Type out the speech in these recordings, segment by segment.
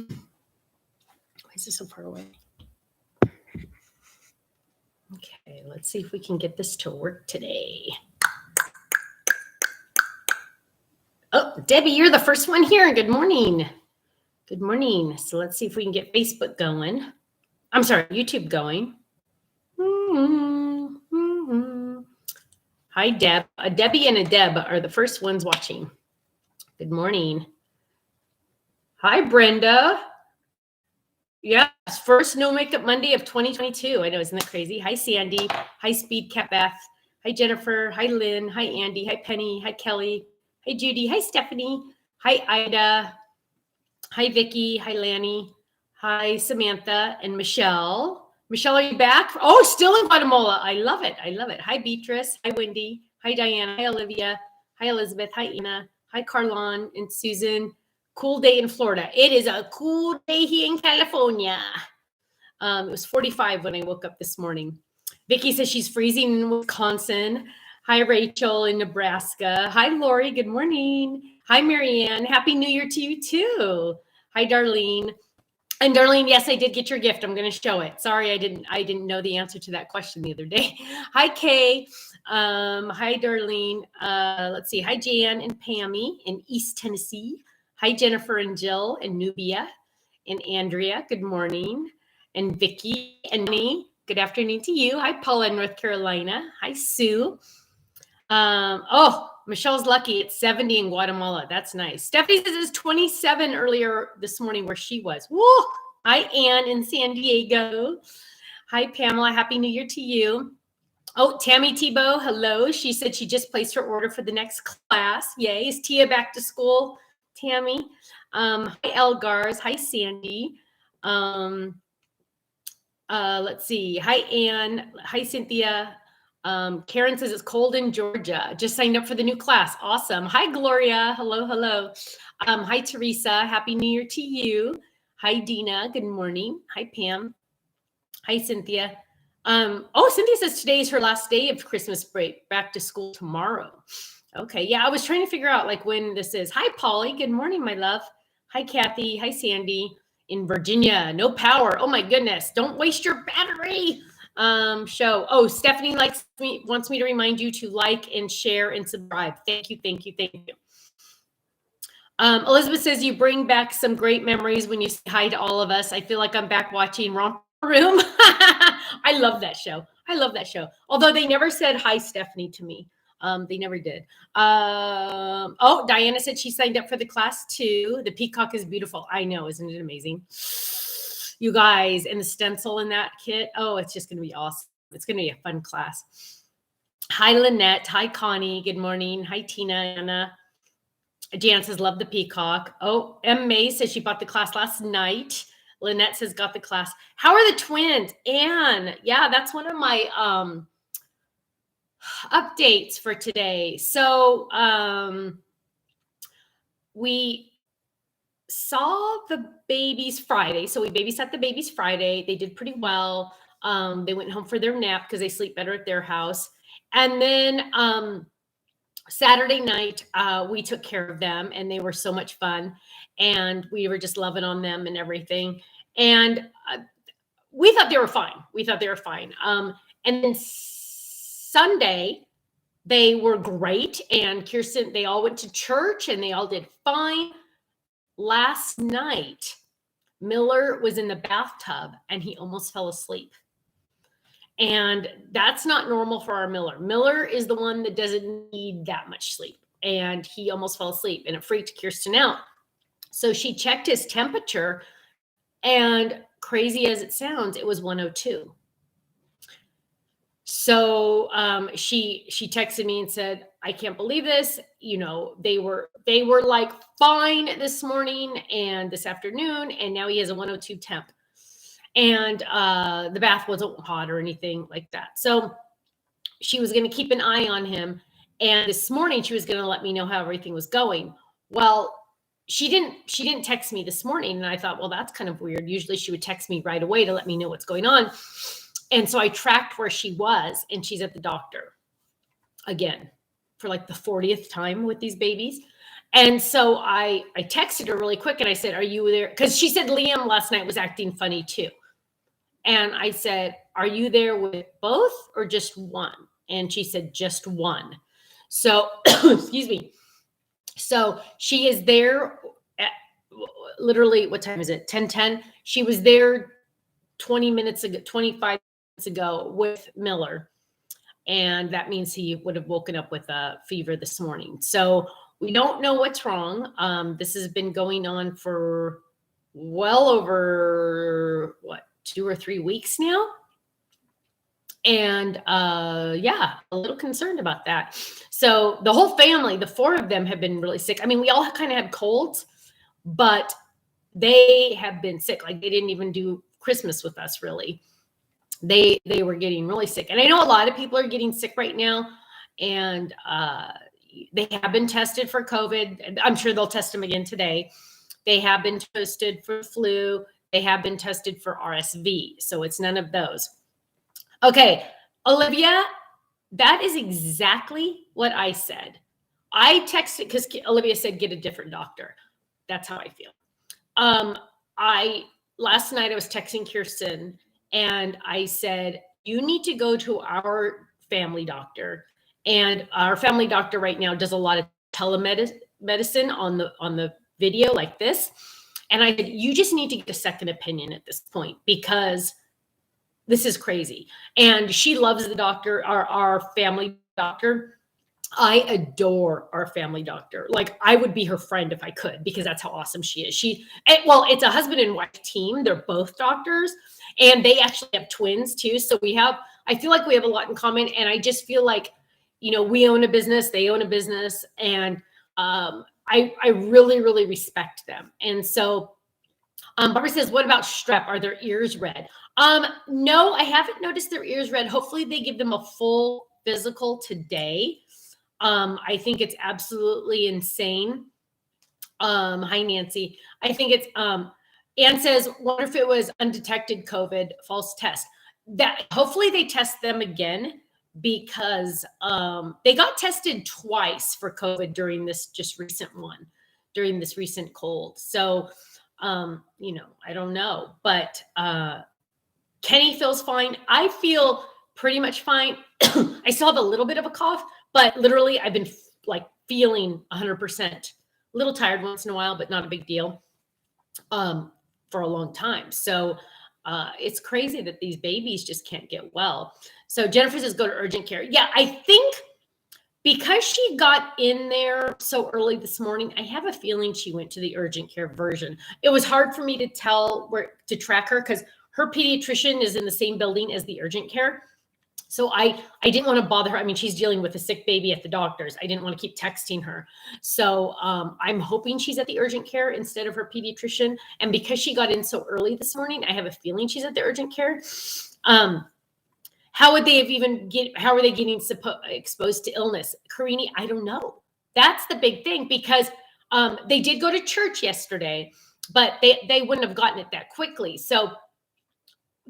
Why is this so far away? Okay, let's see if we can get this to work today. Oh, Debbie, you're the first one here. Good morning. Good morning. So let's see if we can get Facebook going. I'm sorry, YouTube going. Hi, Deb. A Debbie and a Deb are the first ones watching. Good morning. Hi, Brenda. Yes, first No Makeup Monday of 2022. I know, isn't that crazy? Hi, Sandy. Hi, Speed Cat Beth. Hi, Jennifer. Hi, Lynn. Hi, Andy. Hi, Penny. Hi, Kelly. Hi, Judy. Hi, Stephanie. Hi, Ida. Hi, Vicky. Hi, Lanny. Hi, Samantha and Michelle. Michelle, are you back? Oh, still in Guatemala. I love it. I love it. Hi, Beatrice. Hi, Wendy. Hi, Diana. Hi, Olivia. Hi, Elizabeth. Hi, Ina. Hi, Carlon and Susan. Cool day in Florida. It is a cool day here in California. It was 45 when I woke up this morning. Vicky says she's freezing in Wisconsin. Hi, Rachel in Nebraska. Hi, Lori. Good morning. Hi, Marianne. Happy New Year to you too. Hi, Darlene. And Darlene, yes, I did get your gift. I'm going to show it. Sorry, I didn't know the answer to that question the other day. Hi, Kay. Hi, Darlene. Let's see. Hi, Jan and Pammy in East Tennessee. Hi, Jennifer and Jill and Nubia and Andrea. Good morning. And Vicky and me. Good afternoon to you. Hi, Paula in North Carolina. Hi, Sue. Michelle's lucky. It's 70 in Guatemala. That's nice. Stephanie says it's 27 earlier this morning where she was. Woo! Hi, Ann in San Diego. Hi, Pamela. Happy New Year to you. Oh, Tammy Tebow. Hello. She said she just placed her order for the next class. Yay. Is Tia back to school? Tammy. Hi, Elgars. Hi, Sandy. Let's see. Hi, Ann. Hi, Cynthia. Karen says it's cold in Georgia. Just signed up for the new class. Awesome. Hi, Gloria. Hello, hello. Hi, Teresa. Happy New Year to you. Hi, Dina. Good morning. Hi, Pam. Hi, Cynthia. Cynthia says today is her last day of Christmas break. Back to school tomorrow. Okay. Yeah, I was trying to figure out like when this is. Hi, Polly. Good morning, my love. Hi, Kathy. Hi, Sandy. In Virginia. No power. Oh, my goodness. Don't waste your battery. Show. Oh, Stephanie wants me to remind you to like and share and subscribe. Thank you. Thank you. Thank you. Elizabeth says you bring back some great memories when you say hi to all of us. I feel like I'm back watching Romper Room. I love that show. I love that show. Although they never said hi, Stephanie, to me. They never did. Diana said she signed up for the class too. The peacock is beautiful. I know. Isn't it amazing? You guys, and the stencil in that kit. Oh, it's just going to be awesome. It's going to be a fun class. Hi, Lynette. Hi, Connie. Good morning. Hi, Tina. Anna. Jan says, love the peacock. Oh, M. May says she bought the class last night. Lynette says, got the class. How are the twins? Anne. Yeah, that's one of my updates for today. So we saw the babies Friday. So we babysat the babies Friday. They did pretty well. They went home for their nap because they sleep better at their house. And then Saturday night, we took care of them and they were so much fun. And we were just loving on them and everything. And we thought they were fine. And then Sunday, they were great. And Kirsten, they all went to church and they all did fine. Last night, Miller was in the bathtub and he almost fell asleep. And that's not normal for our Miller. Miller is the one that doesn't need that much sleep. And he almost fell asleep and it freaked Kirsten out. So she checked his temperature and crazy as it sounds, it was 102. So she texted me and said, I can't believe this. You know, they were like fine this morning and this afternoon. And now he has a 102 temp. And the bath wasn't hot or anything like that. So she was going to keep an eye on him. And this morning she was going to let me know how everything was going. Well, she didn't text me this morning. And I thought, well, that's kind of weird. Usually she would text me right away to let me know what's going on. And so I tracked where she was and she's at the doctor again for like the 40th time with these babies. And so I texted her really quick and I said, are you there? Because she said Liam last night was acting funny too. And I said, are you there with both or just one? And she said, just one. So, excuse me. So she is there at literally, what time is it? 10:10. She was there 20 minutes ago, 25 minutes ago with Miller. And that means he would have woken up with a fever this morning. So we don't know what's wrong. This has been going on for well over 2 or 3 weeks now. And yeah, a little concerned about that. So the whole family, the 4 of them have been really sick. I mean, we all kind of had colds, but they have been sick. Like they didn't even do Christmas with us really. They were getting really sick. And I know a lot of people are getting sick right now. And they have been tested for COVID. I'm sure they'll test them again today. They have been tested for flu. They have been tested for RSV. So it's none of those. Okay, Olivia, that is exactly what I said. I texted because Olivia said get a different doctor. That's how I feel. Last night I was texting Kirsten and I said, you need to go to our family doctor. And our family doctor right now does a lot of telemedicine on the video like this. And I said, you just need to get a second opinion at this point because this is crazy. And she loves the doctor, our family doctor. I adore our family doctor. Like I would be her friend if I could, because that's how awesome she is. Well, it's a husband and wife team. They're both doctors and they actually have twins too. So I feel like we have a lot in common. And I just feel like, we own a business, they own a business. And I really, really respect them. And so Barbara says, what about strep? Are their ears red? No, I haven't noticed their ears red. Hopefully they give them a full physical today. I think it's absolutely insane. Hi, Nancy. I think it's, Ann says, wonder if it was undetected COVID, false test. That hopefully they test them again because they got tested twice for COVID during this recent cold. So, I don't know, but Kenny feels fine. I feel pretty much fine. I still have a little bit of a cough, but literally I've been feeling 100%, a little tired once in a while, but not a big deal for a long time. So it's crazy that these babies just can't get well. So Jennifer says, go to urgent care. Yeah, I think because she got in there so early this morning, I have a feeling she went to the urgent care version. It was hard for me to tell where to track her because her pediatrician is in the same building as the urgent care. So I didn't want to bother her. I mean, she's dealing with a sick baby at the doctor's. I didn't want to keep texting her. So I'm hoping she's at the urgent care instead of her pediatrician. And because she got in so early this morning, I have a feeling she's at the urgent care. How would they have how are they getting exposed to illness? Karini, I don't know. That's the big thing because they did go to church yesterday, but they wouldn't have gotten it that quickly. So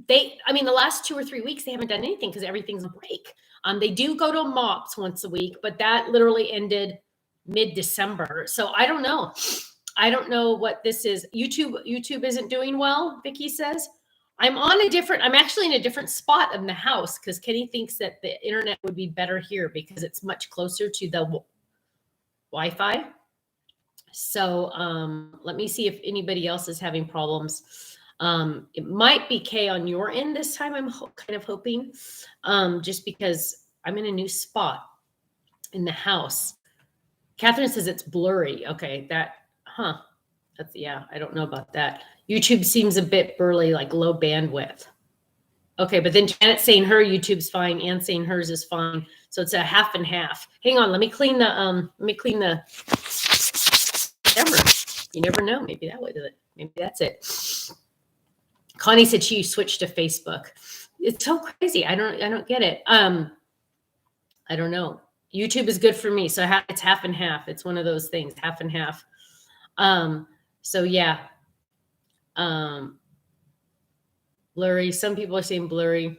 the last 2 or 3 weeks, they haven't done anything because everything's a break. They do go to MOPS once a week, but that literally ended mid-December. So I don't know. I don't know what this is. YouTube isn't doing well, Vicky says. I'm actually in a different spot in the house because Kenny thinks that the internet would be better here because it's much closer to the Wi-Fi. So let me see if anybody else is having problems. It might be Kay on your end this time. I'm kind of hoping, just because I'm in a new spot in the house. Catherine says it's blurry. Okay, I don't know about that. YouTube seems a bit burly, like low bandwidth. Okay, but then Janet's saying her YouTube's fine and saying hers is fine. So it's a half and half. Hang on, let me clean the camera. You never know. Maybe that way does it. Maybe that's it. Connie said she switched to Facebook. It's so crazy. I don't get it. I don't know. YouTube is good for me. So it's half and half. It's one of those things, half and half. So yeah. Blurry. Some people are saying blurry.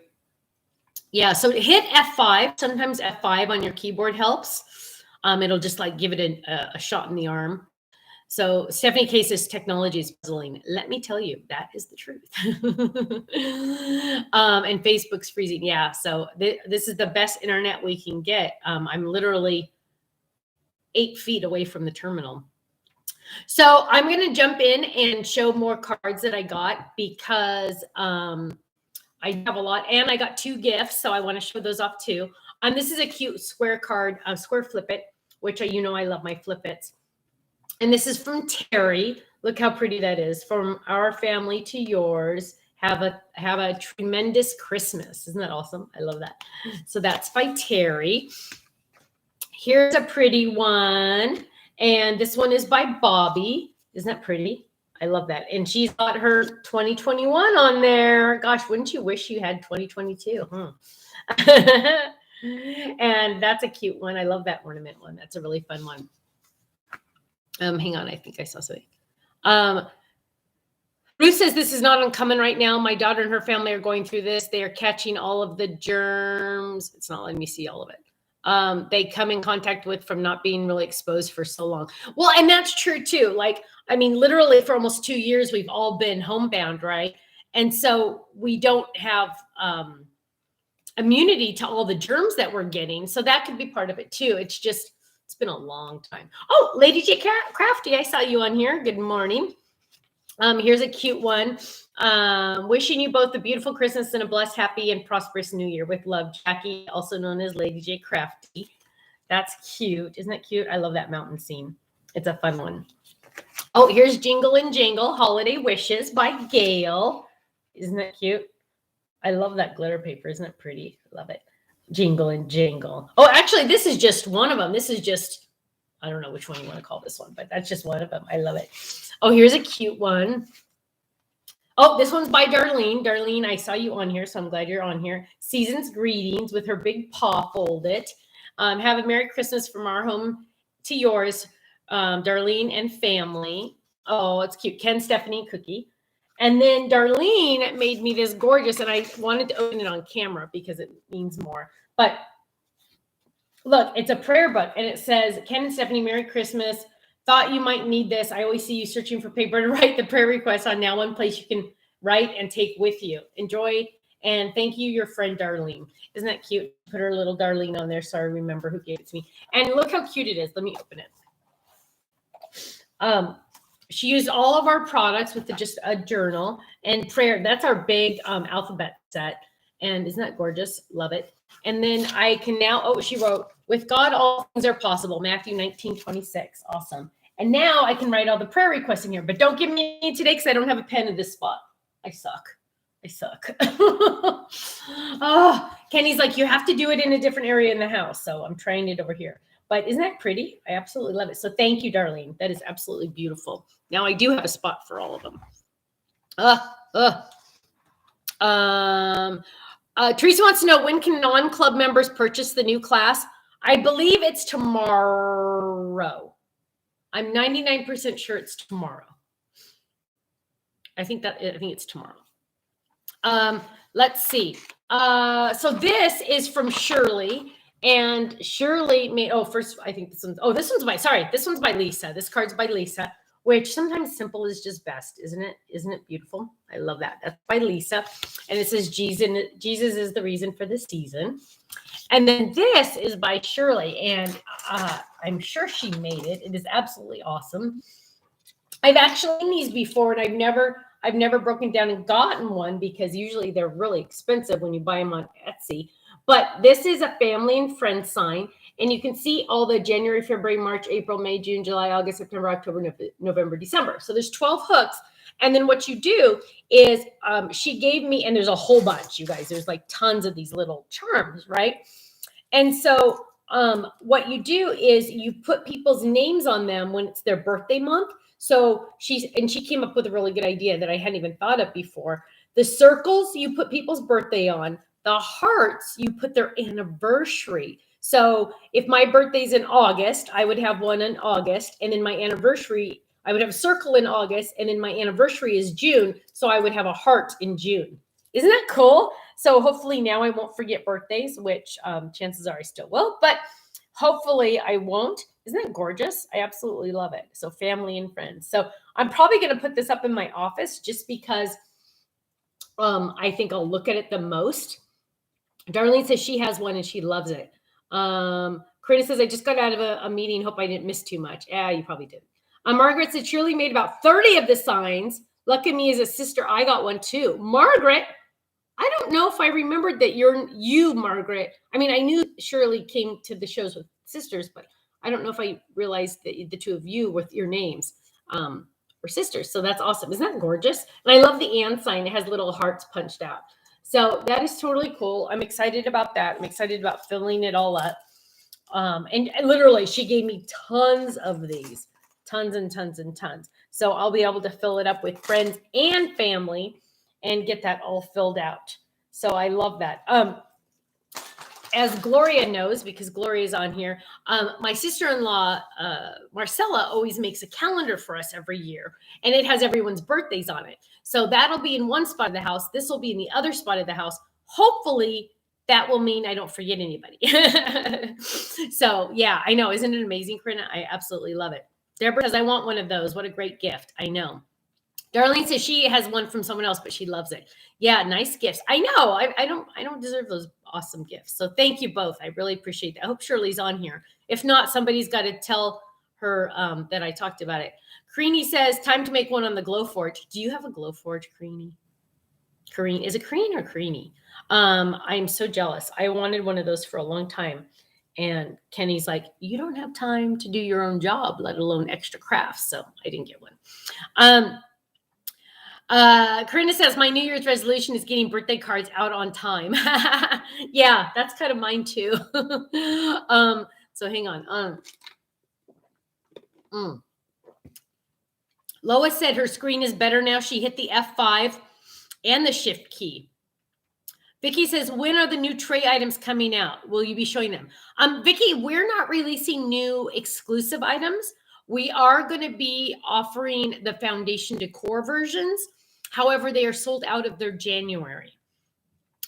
Yeah. So hit F5. Sometimes F5 on your keyboard helps. It'll just like give it a shot in the arm. So Stephanie K says technology is puzzling. Let me tell you, that is the truth. And Facebook's freezing. Yeah. So this is the best internet we can get. I'm literally 8 feet away from the terminal. So I'm going to jump in and show more cards that I got because I have a lot, and I got 2 gifts. So I want to show those off too. This is a cute square card, square flip it, which I love my flip its. And this is from Terry. Look how pretty that is. From our family to yours. Have a tremendous Christmas. Isn't that awesome? I love that. So that's by Terry. Here's a pretty one. And this one is by Bobby. Isn't that pretty? I love that. And she's got her 2021 on there. Gosh, wouldn't you wish you had 2022? And that's a cute one. I love that ornament one. That's a really fun one. Hang on, I think I saw something. Ruth says this is not uncommon right now. My daughter and her family are going through this. They are catching all of the germs. It's not letting me see all of it. They come in contact with from not being really exposed for so long. Well, and that's true too. Like, I mean, literally for almost 2 years, we've all been homebound, right? And so we don't have immunity to all the germs that we're getting. So that could be part of it too. It's been a long time. Oh, Lady J Crafty, I saw you on here. Good morning. Here's a cute one. Wishing you both a beautiful Christmas and a blessed, happy, and prosperous New Year. With love, Jackie, also known as Lady J Crafty. That's cute. Isn't that cute? I love that mountain scene. It's a fun one. Oh, here's Jingle and Jangle, Holiday Wishes by Gail. Isn't that cute? I love that glitter paper. Isn't it pretty? Love it. Jingle and Jangle. Oh, actually, this is just one of them. This is just, I don't know which one you want to call this one, but that's just one of them. I love it. Oh, here's a cute one. Oh, this one's by Darlene. Darlene, I saw you on here, so I'm glad you're on here. Season's greetings with her big paw folded. Have a Merry Christmas from our home to yours, Darlene and family. Oh, it's cute. Ken, Stephanie, Cookie. And then Darlene made me this gorgeous, and I wanted to open it on camera because it means more. But look, it's a prayer book, and it says, Ken and Stephanie, Merry Christmas. Thought you might need this. I always see you searching for paper to write the prayer request on. Now one place you can write and take with you. Enjoy, and thank you, your friend Darlene. Isn't that cute? Put her little Darlene on there so I remember who gave it to me. And look how cute it is. Let me open it. She used all of our products with just a journal and prayer. That's our big alphabet set. And isn't that gorgeous? Love it. And then I can now, she wrote, with God, all things are possible. Matthew 19:26. Awesome. And now I can write all the prayer requests in here. But don't give me any today because I don't have a pen in this spot. I suck. Oh, Kenny's like, you have to do it in a different area in the house. So I'm trying it over here. But isn't that pretty? I absolutely love it. So thank you, Darlene. That is absolutely beautiful. Now I do have a spot for all of them. Teresa wants to know, when can non-club members purchase the new class? I believe it's tomorrow. I'm 99% sure it's tomorrow. I think it's tomorrow. Let's see. So this is from Shirley. And Shirley made, first, I think this one's by Lisa. This card's by Lisa, which sometimes simple is just best, isn't it? Isn't it beautiful? I love that. That's by Lisa. And it says, Jesus is the reason for the season. And then this is by Shirley. And I'm sure she made it. It is absolutely awesome. I've actually seen these before, and I've never broken down and gotten one because usually they're really expensive when you buy them on Etsy. But this is a family and friend sign, and you can see all the January, February, March, April, May, June, July, August, September, October, November, December. So there's 12 hooks. And then what you do is she gave me, and there's a whole bunch, you guys. There's like tons of these little charms, right? And so what you do is you put people's names on them when it's their birthday month. So she came up with a really good idea that I hadn't even thought of before. The circles, you put people's birthday on. The hearts, you put their anniversary. So if my birthday's in August, I would have one in August. And then my anniversary, I would have a circle in August. And then my anniversary is June. So I would have a heart in June. Isn't that cool? So hopefully now I won't forget birthdays, which chances are I still will. But hopefully I won't. Isn't it gorgeous? I absolutely love it. So family and friends. So I'm probably going to put this up in my office just because I think I'll look at it the most. Darlene says she has one and she loves it. Corinna says, I just got out of a meeting. Hope I didn't miss too much. Yeah, you probably did. Margaret said, Shirley made about 30 of the signs. Lucky me as a sister, I got one too. Margaret, I don't know if I remembered that you, Margaret. I mean, I knew Shirley came to the shows with sisters, but I don't know if I realized that the two of you with your names were sisters. So that's awesome. Isn't that gorgeous? And I love the and sign. It has little hearts punched out. So that is totally cool. I'm excited about that. I'm excited about filling it all up. And literally, she gave me tons of these, tons and tons and tons. So I'll be able to fill it up with friends and family and get that all filled out. So I love that. As Gloria knows, because Gloria's on here, my sister-in-law, Marcella, always makes a calendar for us every year, and it has everyone's birthdays on it. So that'll be in one spot of the house. This will be in the other spot of the house. Hopefully, that will mean I don't forget anybody. So, yeah, I know. Isn't it amazing, Corinna? I absolutely love it. Deborah says, I want one of those. What a great gift. I know. Darlene says she has one from someone else, but she loves it. Yeah, nice gifts. I know. I don't deserve those awesome gifts. So thank you both. I really appreciate that. I hope Shirley's on here. If not, somebody's got to tell her that I talked about it. Creanie says, time to make one on the Glowforge. Do you have a Glowforge, Creanie? Kareen, is it Kareen or Creanie? I'm so jealous. I wanted one of those for a long time. And Kenny's like, you don't have time to do your own job, let alone extra crafts. So I didn't get one. Corinna says, my New Year's resolution is getting birthday cards out on time. Yeah, that's kind of mine too. So hang on. Lois said her screen is better now. She hit the F5 and the shift key. Vicky says, when are the new tray items coming out? Will you be showing them? Vicky, we're not releasing new exclusive items. We are going to be offering the foundation decor versions. However, they are sold out of their January.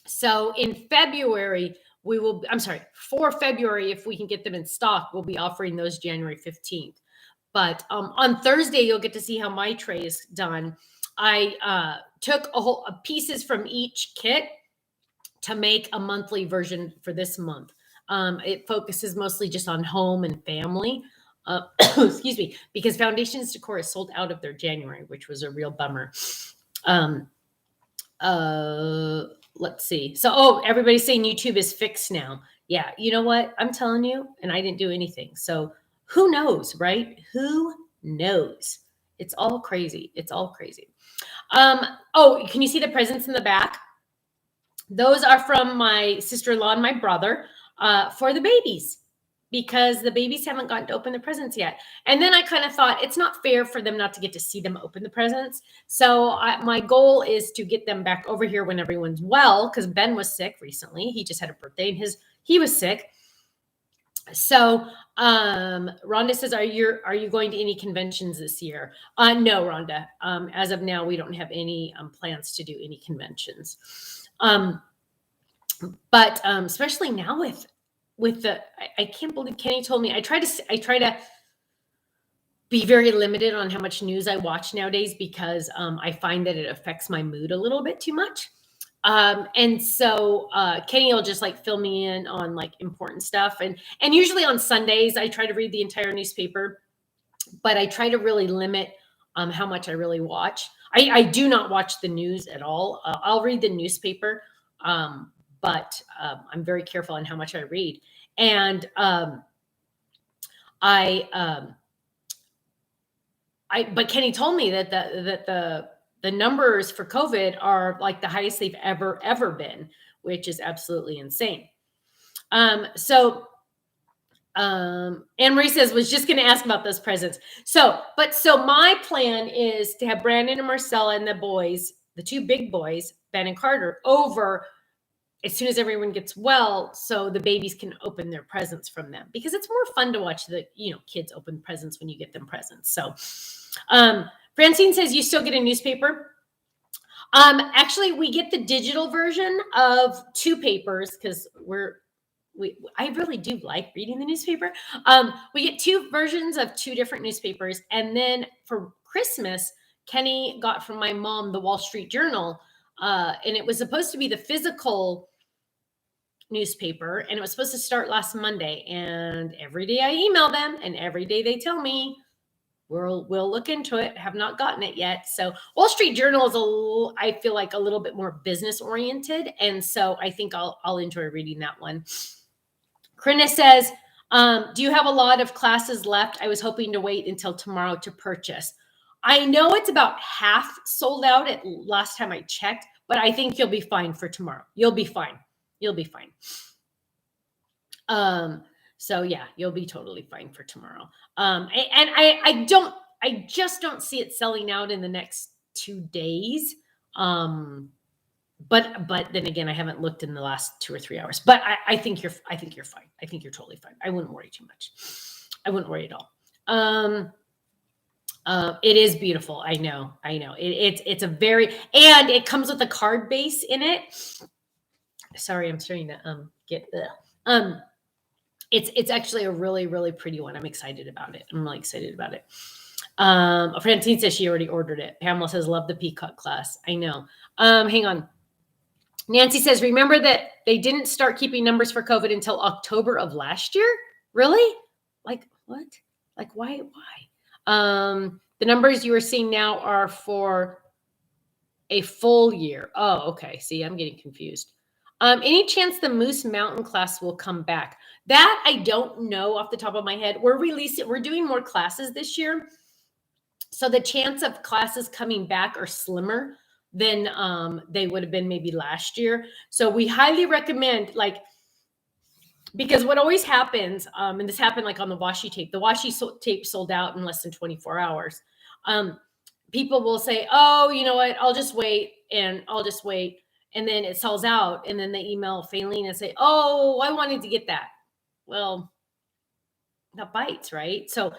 So in February, for February, if we can get them in stock, we'll be offering those January 15th. But on Thursday, you'll get to see how my tray is done. I took pieces from each kit to make a monthly version for this month. It focuses mostly just on home and family. Excuse me, because Foundations Decor is sold out of their January, which was a real bummer. Let's see. So, everybody's saying YouTube is fixed now. Yeah, you know what? I'm telling you, and I didn't do anything. So who knows, right? Who knows? It's all crazy. It's all crazy. Can you see the presents in the back? Those are from my sister-in-law and my brother for the babies, because the babies haven't gotten to open the presents yet. And then I kind of thought it's not fair for them not to get to see them open the presents. So my goal is to get them back over here when everyone's well, because Ben was sick recently. He just had a birthday and he was sick. So Rhonda says, are you going to any conventions this year? No, Rhonda. As of now, we don't have any plans to do any conventions. But especially now with the, I can't believe Kenny told me, I try to be very limited on how much news I watch nowadays, because I find that it affects my mood a little bit too much. And so Kenny will just like fill me in on like important stuff. And usually on Sundays, I try to read the entire newspaper, but I try to really limit how much I really watch. I do not watch the news at all. I'll read the newspaper, but I'm very careful on how much I read. And but Kenny told me that the numbers for COVID are like the highest they've ever been, which is absolutely insane. So Anne Marie says, was just going to ask about those presents. So my plan is to have Brandon and Marcella and the boys, the two big boys, Ben and Carter, over as soon as everyone gets well, so the babies can open their presents from them, because it's more fun to watch the kids open presents when you get them presents. So Francine says, you still get a newspaper? Actually, we get the digital version of 2 papers, because we're I really do like reading the newspaper. We get 2 versions of 2 different newspapers. And then for Christmas, Kenny got from my mom the Wall Street Journal. And it was supposed to be the physical newspaper, and it was supposed to start last Monday. And every day I email them, and every day they tell me we'll look into it. Have not gotten it yet. So Wall Street Journal is I feel like a little bit more business oriented, and so I think I'll enjoy reading that one. Krina says, do you have a lot of classes left? I was hoping to wait until tomorrow to purchase. I know it's about half sold out at last time I checked, but I think you'll be fine for tomorrow. You'll be fine. You'll be fine. So yeah, you'll be totally fine for tomorrow. And I just don't see it selling out in the next 2 days. But then again, I haven't looked in the last 2 or 3 hours, but I think you're fine. I think you're totally fine. I wouldn't worry too much. I wouldn't worry at all. It is beautiful. I know. It's a very, and it comes with a card base in it. Sorry, I'm starting to get the it's actually a really, really pretty one. I'm excited about it. I'm really excited about it. Francine says she already ordered it. Pamela says, love the peacock class. I know. Hang on. Nancy says, remember that they didn't start keeping numbers for COVID until October of last year? Really? Like what? Like why? The numbers you are seeing now are for a full year. Oh, okay. See, I'm getting confused. Any chance the Moose Mountain class will come back? That I don't know off the top of my head. We're doing more classes this year. So the chance of classes coming back are slimmer than they would have been maybe last year. So we highly recommend, because what always happens, and this happened like on the washi tape, the washi tape sold out in less than 24 hours. People will say, oh, you know what, I'll just wait. And then it sells out. And then they email Faylene and say, oh, I wanted to get that. Well, that bites, right? So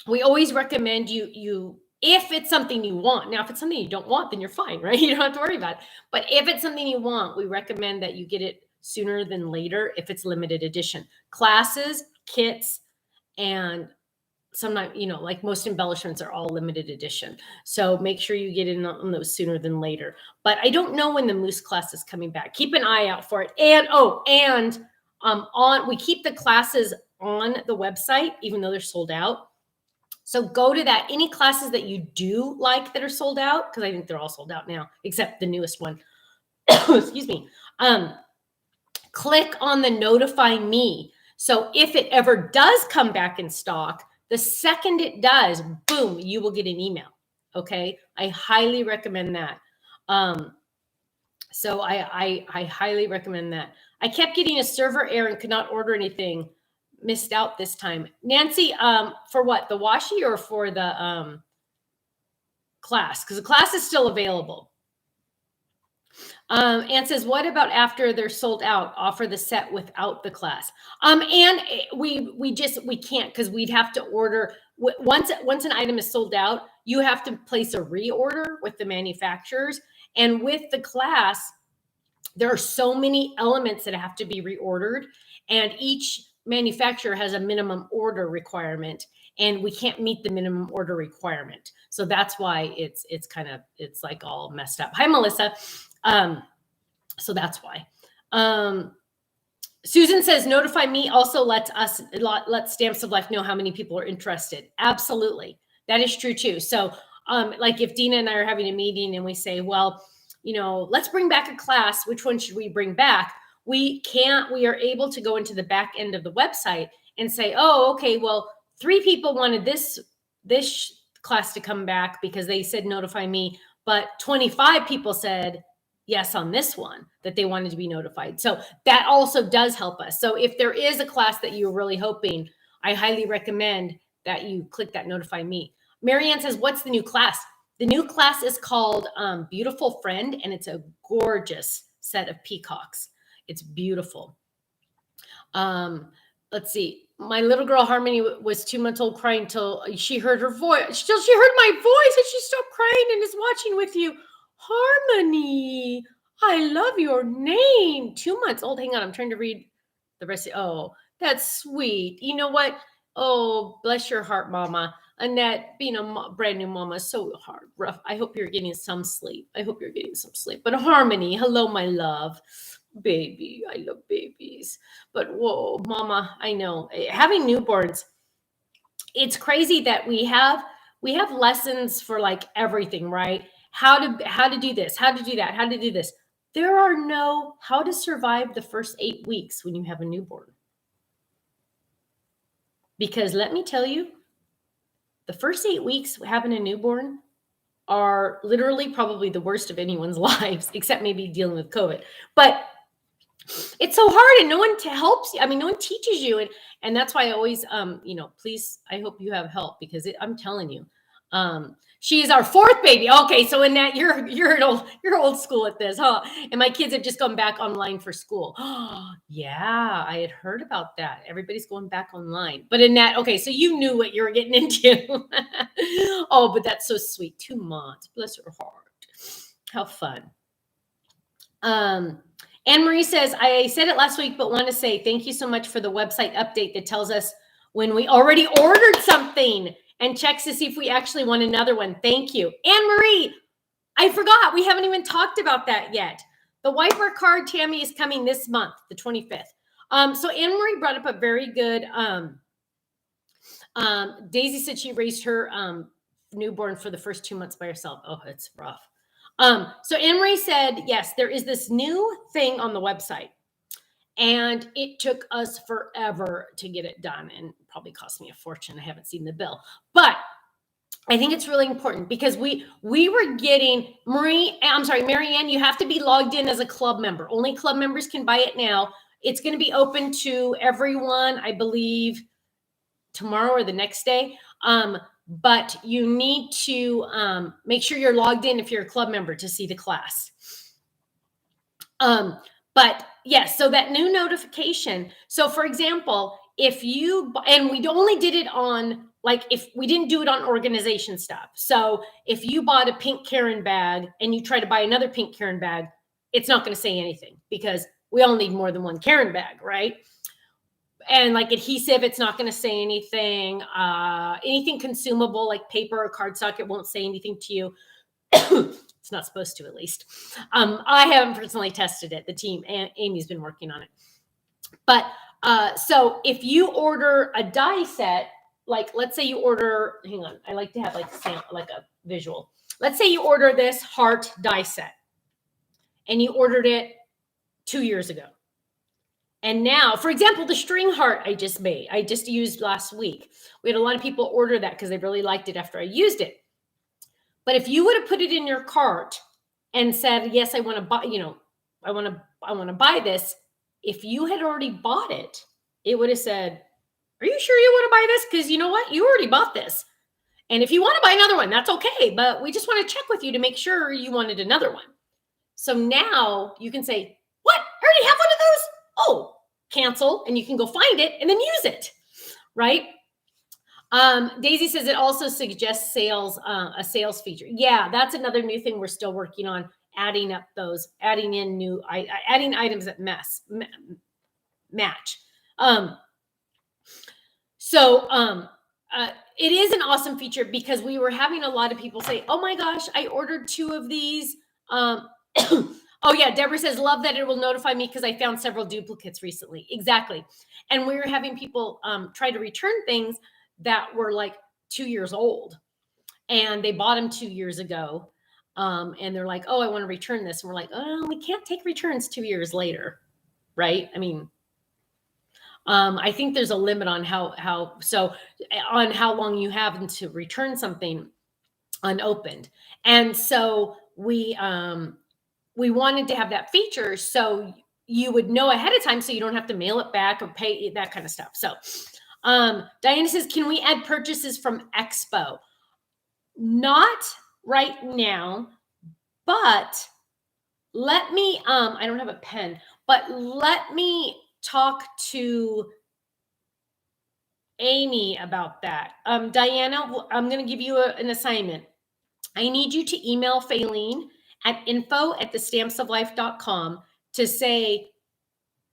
we always recommend you, if it's something you want. Now, if it's something you don't want, then you're fine, right? You don't have to worry about it. But if it's something you want, we recommend that you get it sooner than later if it's limited edition. Classes, kits, and sometimes, like most embellishments are all limited edition. So make sure you get in on those sooner than later. But I don't know when the Moose class is coming back. Keep an eye out for it. And we keep the classes on the website, even though they're sold out. So go to that. Any classes that you do like that are sold out, because I think they're all sold out now, except the newest one. Excuse me. Click on the notify me. So if it ever does come back in stock, the second it does, boom, you will get an email. Okay. I highly recommend that. So I highly recommend that. I kept getting a server error and could not order anything. Missed out this time. Nancy, for what? The washi or for the class? Because the class is still available. Ann says, what about after they're sold out? Offer the set without the class. And we can't, because we'd have to order once an item is sold out, you have to place a reorder with the manufacturers. And with the class, there are so many elements that have to be reordered, and each manufacturer has a minimum order requirement, and we can't meet the minimum order requirement. So that's why it's like all messed up. Hi, Melissa. So that's why. Susan says, notify me also let Stamps of Life know how many people are interested. Absolutely. That is true too. So like if Dina and I are having a meeting and we say, well, let's bring back a class, which one should we bring back? We are able to go into the back end of the website and say, oh, okay, well, 3 people wanted this class to come back because they said, notify me, but 25 people said yes on this one, that they wanted to be notified. So that also does help us. So if there is a class that you're really hoping, I highly recommend that you click that notify me. Marianne says, what's the new class? The new class is called Beautiful Friend, and it's a gorgeous set of peacocks. It's beautiful. Let's see. My little girl Harmony was 2 months old, crying till she heard her voice. She heard my voice and she stopped crying and is watching with you. Harmony, I love your name. 2 months old. Hang on, I'm trying to read The rest, oh, that's sweet. You know what? Oh, bless your heart, Mama. Annette, being a brand new mama is so hard, rough. I hope you're getting some sleep. I hope you're getting some sleep. But Harmony, hello, my love. Baby, I love babies. But whoa, Mama, I know. Having newborns, it's crazy that we have lessons for like everything, right? How to do this, how to do that, how to do this. There are no how to survive the first 8 weeks when you have a newborn. Because let me tell you, the first 8 weeks having a newborn are literally probably the worst of anyone's lives, except maybe dealing with COVID. But it's so hard and no one helps you. I mean, no one teaches you. And that's why I always, please, I hope you have help because I'm telling you, she is our 4th baby. Okay. So in that you're old school at this, huh? And my kids have just gone back online for school. Yeah. I had heard about that. Everybody's going back online, but in that, okay. So you knew what you were getting into. Oh, but that's so sweet. 2 months. Bless her heart. How fun. Anne Marie says, I said it last week, but want to say thank you so much for the website update that tells us when we already ordered something and checks to see if we actually want another one. Thank you. Anne Marie, I forgot. We haven't even talked about that yet. The wiper card, Tammy, is coming this month, the 25th. So Anne Marie brought up a very good, Daisy said she raised her newborn for the first 2 months by herself. Oh, it's rough. So Anne Marie said, yes, there is this new thing on the website. And it took us forever to get it done and probably cost me a fortune. I haven't seen the bill. But I think it's really important because we were getting Marianne, you have to be logged in as a club member. Only club members can buy it now. It's going to be open to everyone, I believe, tomorrow or the next day. But you need to make sure you're logged in if you're a club member to see the class. But yes, so that new notification. So for example, if you, and we only did it on, like, if we didn't do it on organization stuff. So if you bought a pink Karen bag and you try to buy another pink Karen bag, it's not going to say anything because we all need more than one Karen bag, right? And like adhesive, it's not going to say anything. Anything consumable like paper or cardstock, it won't say anything to you. It's not supposed to, at least. I haven't personally tested it. The team, Amy's been working on it. But so if you order a die set, like let's say you order, hang on, I like to have like a visual. Let's say you order this heart die set and you ordered it 2 years ago. And now, for example, the string heart I just used last week. We had a lot of people order that because they really liked it after I used it. But if you would have put it in your cart and said, yes, I want to buy, I want to buy this. If you had already bought it, it would have said, are you sure you want to buy this? Because you know what? You already bought this. And if you want to buy another one, that's okay. But we just want to check with you to make sure you wanted another one. So now you can say, what? I already have one of those? Oh, cancel. And you can go find it and then use it. Right? Daisy says it also suggests a sales feature. Yeah, that's another new thing we're still working on, adding in adding items that match. It is an awesome feature because we were having a lot of people say, oh my gosh, I ordered 2 of these. Oh yeah, Deborah says, love that it will notify me because I found several duplicates recently. Exactly. And we were having people try to return things that were like 2 years old and they bought them 2 years ago. And they're like, oh, I want to return this. And we're like, oh, we can't take returns 2 years later. Right. I mean, I think there's a limit on how long you have to return something unopened. And so we wanted to have that feature so you would know ahead of time so you don't have to mail it back or pay that kind of stuff. So Diana says, can we add purchases from Expo? Not right now, but let me, I don't have a pen, but let me talk to Amy about that. Diana, I'm going to give you an assignment. I need you to email Faylene at info@thestampsoflife.com to say,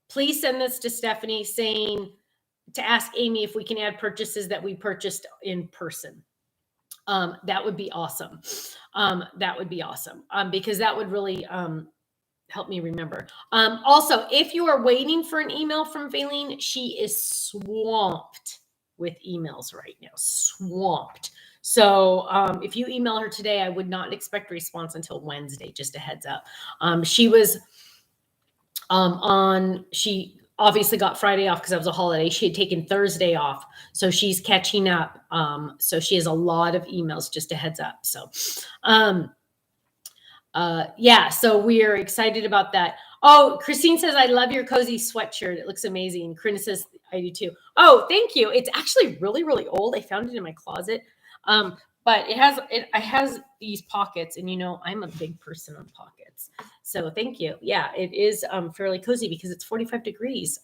please send this to Stephanie saying to ask Amy if we can add purchases that we purchased in person. That would be awesome. That would be awesome because that would really help me remember. Also, if you are waiting for an email from Faylene, she is swamped with emails right now, swamped. So if you email her today, I would not expect a response until Wednesday, just a heads up. She was she obviously got Friday off because it was a holiday. She had taken Thursday off. So she's catching up. So she has a lot of emails, just a heads up. So, yeah, so we are excited about that. Oh, Christine says, I love your cozy sweatshirt. It looks amazing. Corinna says, I do too. Oh, thank you. It's actually really, really old. I found it in my closet. But it has these pockets, and I'm a big person on pockets. So thank you. Yeah, it is fairly cozy because it's 45 degrees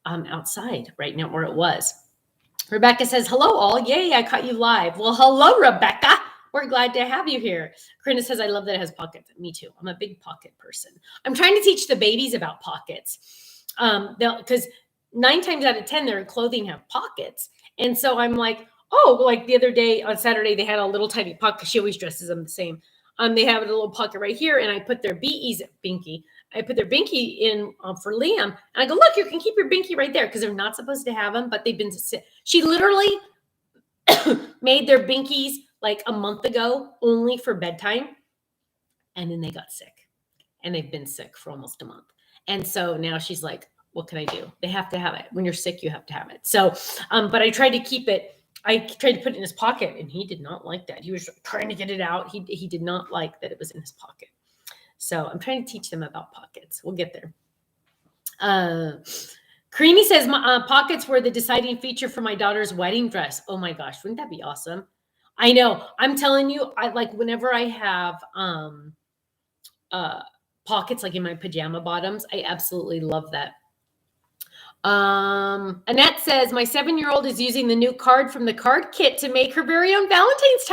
outside right now, or it was. Rebecca says, hello all. Yay, I caught you live. Well, hello, Rebecca. We're glad to have you here. Corinna says, I love that it has pockets. Me too. I'm a big pocket person. I'm trying to teach the babies about pockets because 9 times out of 10, their clothing have pockets. And so I'm like, oh, like the other day on Saturday, they had a little tiny pocket. She always dresses them the same. They have a little pocket right here, and I put their binky. I put their binky in for Liam, and I go, look, you can keep your binky right there because they're not supposed to have them, but they've been. She literally made their binkies like a month ago only for bedtime, and then they got sick, and they've been sick for almost a month, and so now she's like, what can I do? They have to have it. When you're sick, you have to have it. So, but I tried to keep it. I tried to put it in his pocket, and he did not like that. He was trying to get it out. He did not like that it was in his pocket. So I'm trying to teach them about pockets. We'll get there. Creamy says, pockets were the deciding feature for my daughter's wedding dress. Oh my gosh, wouldn't that be awesome? I know. I'm telling you, I like whenever I have pockets like in my pajama bottoms, I absolutely love that. Annette says, my 7-year-old is using the new card from the card kit to make her very own Valentine's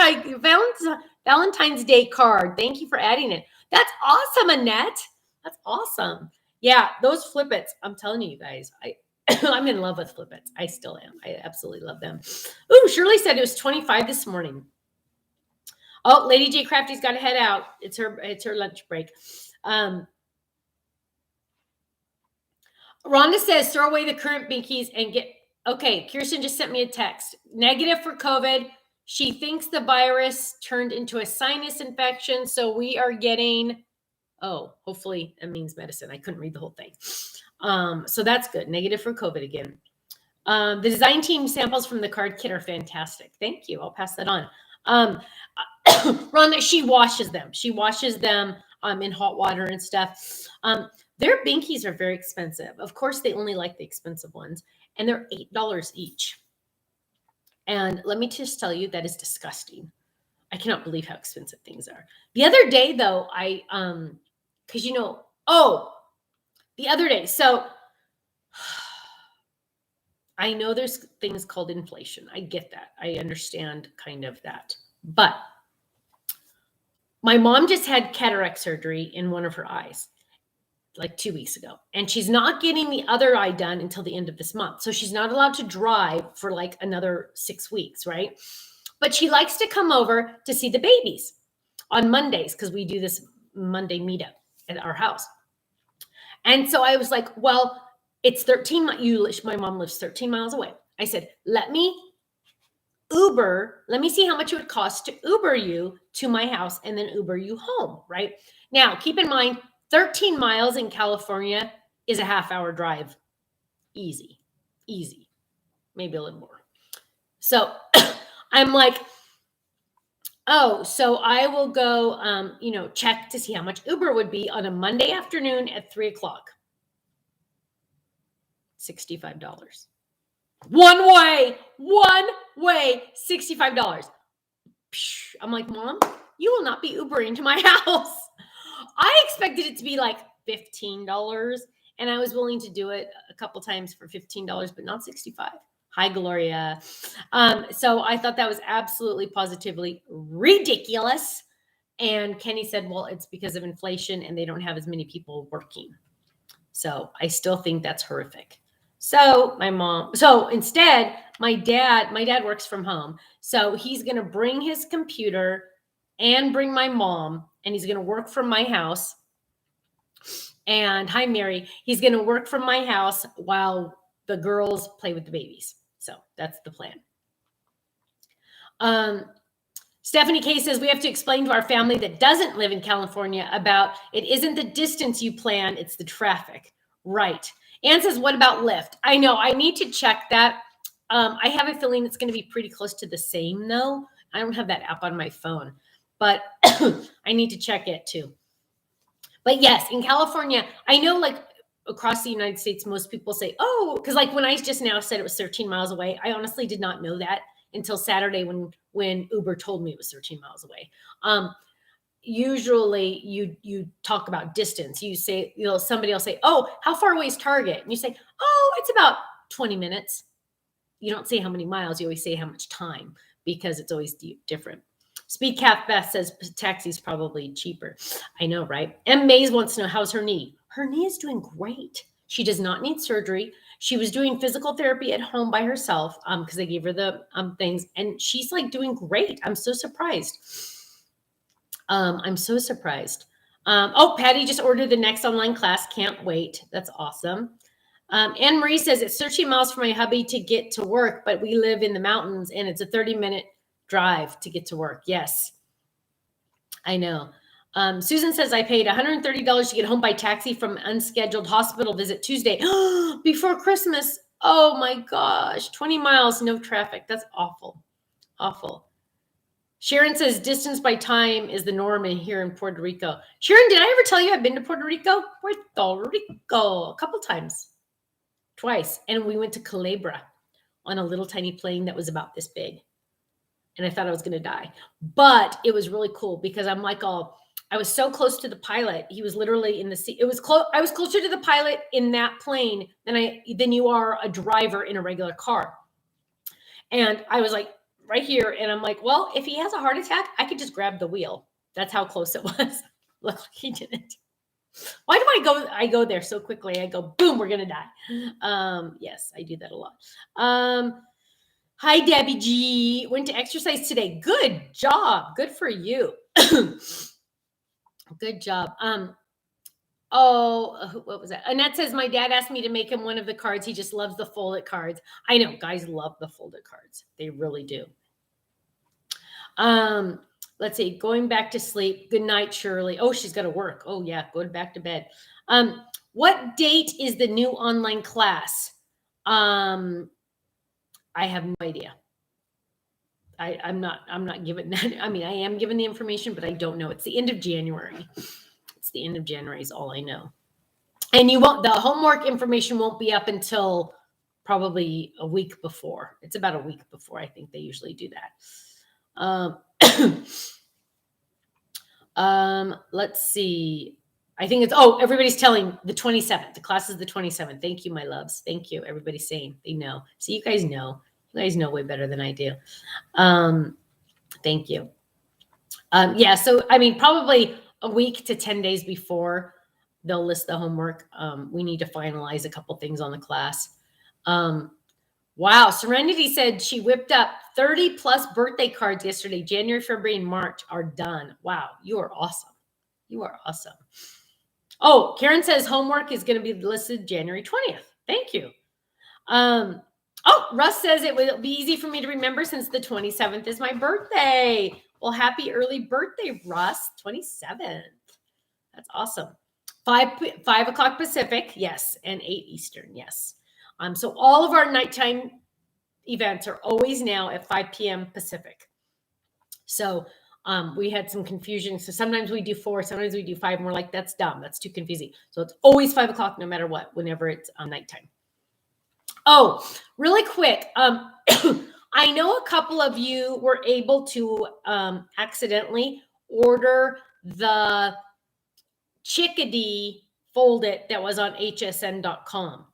Day card. Thank you for adding it. That's awesome, Annette. That's awesome. Yeah, those flippets, I'm telling you guys, I'm in love with flippets. I still am. I absolutely love them. Ooh, Shirley said it was 25 this morning. Oh, Lady J Crafty's got to head out. It's her lunch break. Rhonda says, throw away the current binkies and get, okay, Kirsten just sent me a text. Negative for COVID. She thinks the virus turned into a sinus infection. So we are getting, hopefully that means medicine. I couldn't read the whole thing. So that's good. Negative for COVID again. The design team samples from the card kit are fantastic. Thank you. I'll pass that on. Rhonda, she washes them. She washes them in hot water and stuff. Their binkies are very expensive. Of course, they only like the expensive ones, and they're $8 each. And let me just tell you, that is disgusting. I cannot believe how expensive things are. The other day, though, because the other day, so I know there's things called inflation. I get that. I understand kind of that. But my mom just had cataract surgery in one of her eyes like 2 weeks ago, and she's not getting the other eye done until the end of this month. So she's not allowed to drive for like another 6 weeks, right? But she likes to come over to see the babies on Mondays because we do this Monday meetup at our house. And so I was like, well, it's 13 miles. My mom lives 13 miles away. I said, let me see how much it would cost to Uber you to my house and then Uber you home, right? Now, keep in mind, 13 miles in California is a half-hour drive. Easy, maybe a little more. So I'm like, so I will go, check to see how much Uber would be on a Monday afternoon at 3:00. $65. One way, $65. I'm like, Mom, you will not be Ubering to my house. I expected it to be like $15, and I was willing to do it a couple times for $15, but not $65. Hi, Gloria. So I thought that was absolutely positively ridiculous. And Kenny said, well, it's because of inflation and they don't have as many people working. So I still think that's horrific. So instead, my dad works from home. So he's going to bring his computer and bring my mom, and he's going to work from my house. And hi, Mary. He's going to work from my house while the girls play with the babies. So that's the plan. Stephanie K says, we have to explain to our family that doesn't live in California about it isn't the distance you plan, it's the traffic. Right. Ann says, what about Lyft? I know, I need to check that. I have a feeling it's going to be pretty close to the same though. I don't have that app on my phone, but I need to check it too. But yes, in California, I know like across the United States, most people say, oh, because like when I just now said it was 13 miles away, I honestly did not know that until Saturday when Uber told me it was 13 miles away. Usually you talk about distance. You say, somebody will say, oh, how far away is Target? And you say, oh, it's about 20 minutes. You don't say how many miles, you always say how much time, because it's always different. Speed Calf Beth says taxi's probably cheaper. I know, right? M. Mays wants to know, how's her knee? Her knee is doing great. She does not need surgery. She was doing physical therapy at home by herself because they gave her the things, and she's like doing great. I'm so surprised. Oh, Patty just ordered the next online class. Can't wait. That's awesome. Anne Marie says it's 13 miles for my hubby to get to work, but we live in the mountains and it's a 30-minute drive to get to work. Yes, I know. Susan says I paid $130 to get home by taxi from unscheduled hospital visit Tuesday before Christmas. Oh my gosh, 20 miles, no traffic. That's awful, awful. Sharon says distance by time is the norm here in Puerto Rico. Sharon, did I ever tell you I've been to Puerto Rico? Puerto Rico, a couple times, twice. And we went to Culebra on a little tiny plane that was about this big. And I thought I was going to die, but it was really cool because I'm like, I was so close to the pilot. He was literally in the seat. It was close. I was closer to the pilot in that plane than you are a driver in a regular car. And I was like right here. And I'm like, well, if he has a heart attack, I could just grab the wheel. That's how close it was. Luckily he didn't. Why do I go there so quickly? I go, boom, we're going to die. Yes, I do that a lot. Hi, Debbie G. Went to exercise today. Good job. Good for you. Good job. What was that? Annette says, my dad asked me to make him one of the cards. He just loves the folded cards. I know, guys love the folded cards. They really do. Let's see. Going back to sleep. Good night, Shirley. Oh, she's got to work. Oh, yeah. Go back to bed. What date is the new online class? I have no idea. I'm not giving that. I mean, I am given the information, but I don't know. It's the end of January. It's the end of January is all I know. And the homework information won't be up until probably a week before. It's about a week before. I think they usually do that. Let's see. I think it's, everybody's telling the 27th. The class is the 27th. Thank you, my loves. Thank you. Everybody's saying they know. So you guys know. You guys know way better than I do. Thank you. Yeah, so I mean, probably a week to 10 days before they'll list the homework. We need to finalize a couple things on the class. Wow, Serenity said she whipped up 30 plus birthday cards yesterday. January, February, and March are done. Wow, you are awesome. You are awesome. Oh, Karen says homework is going to be listed January 20th. Thank you. Russ says it will be easy for me to remember since the 27th is my birthday. Well, happy early birthday, Russ. 27th. That's awesome. 5 o'clock Pacific, yes, and 8 Eastern, yes. So all of our nighttime events are always now at 5 p.m. Pacific. So we had some confusion. So sometimes we do 4, sometimes we do 5, and we're like, that's dumb. That's too confusing. So it's always 5 o'clock no matter what, whenever it's nighttime. Oh, really quick. I know a couple of you were able to accidentally order the chickadee folded that was on hsn.com.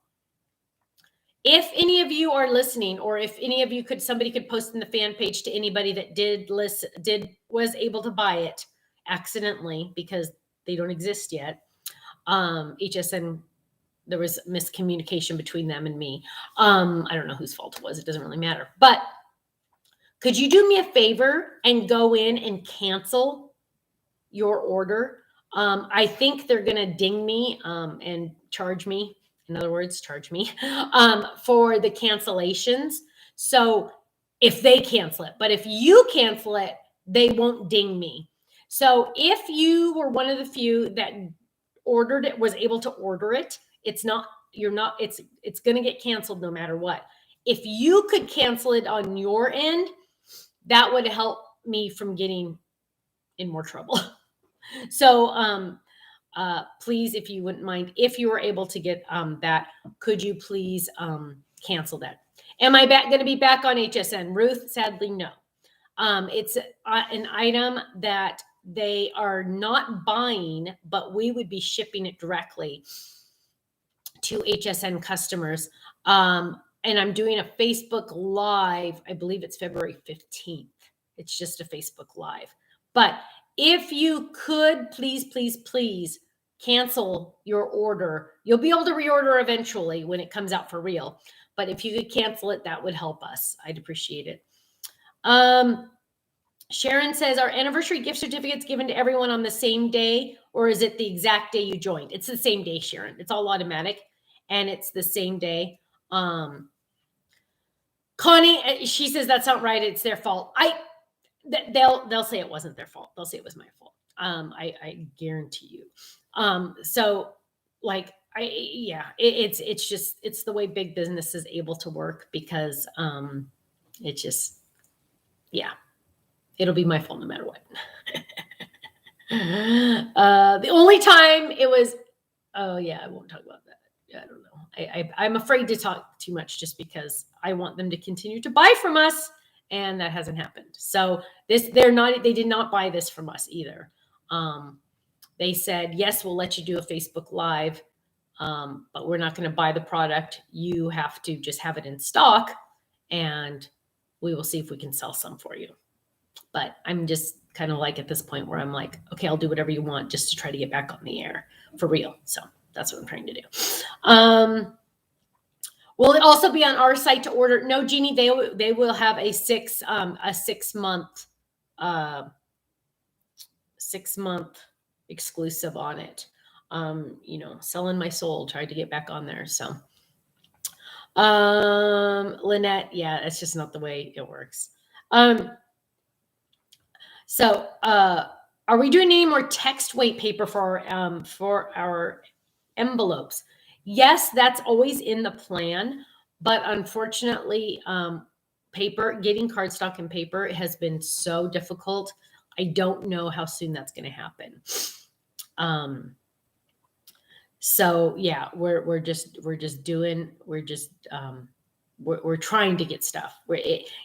If any of you are listening, or if any of you somebody could post in the fan page to anybody that was able to buy it accidentally because they don't exist yet. HSN there was miscommunication between them and me. I don't know whose fault it was. It doesn't really matter. But could you do me a favor and go in and cancel your order? I think they're going to ding me and charge me. In other words, charge me for the cancellations. So if they cancel it, but if you cancel it, they won't ding me. So if you were one of the few that ordered it, was able to order it, it's going to get canceled no matter what. If you could cancel it on your end, that would help me from getting in more trouble. So please, if you wouldn't mind, if you were able to get that, could you please cancel that? Am I going to be back on HSN? Ruth, sadly, no. It's an item that they are not buying, but we would be shipping it directly to HSN customers. And I'm doing a Facebook Live. I believe it's February 15th. It's just a Facebook Live. But if you could, please cancel your order. You'll be able to reorder eventually when it comes out for real. But if you could cancel it, that would help us. I'd appreciate it. Sharon says, are anniversary gift certificates given to everyone on the same day, or is it the exact day you joined? It's the same day, Sharon. It's all automatic, and it's the same day. Connie, she says that's not right. It's their fault. They'll say it wasn't their fault. They'll say it was my fault. I guarantee you. So like, it's the way big business is able to work, because it's just, yeah, it'll be my fault no matter what. The only time it was, oh yeah, I won't talk about that. I don't know. I'm afraid to talk too much, just because I want them to continue to buy from us, and that hasn't happened. So they did not buy this from us either. They said, yes, we'll let you do a Facebook Live, but we're not going to buy the product. You have to just have it in stock, and we will see if we can sell some for you. But I'm just kind of like at this point where I'm like, okay, I'll do whatever you want just to try to get back on the air for real. So that's what I'm trying to do. Will it also be on our site to order? No, Jeannie, they will have a 6 month exclusive on it. Selling my soul, tried to get back on there. So Lynette, yeah, that's just not the way it works. So are we doing any more text weight paper for our envelopes? Yes, that's always in the plan, but unfortunately, getting cardstock and paper has been so difficult. I don't know how soon that's going to happen. So yeah, we're trying to get stuff.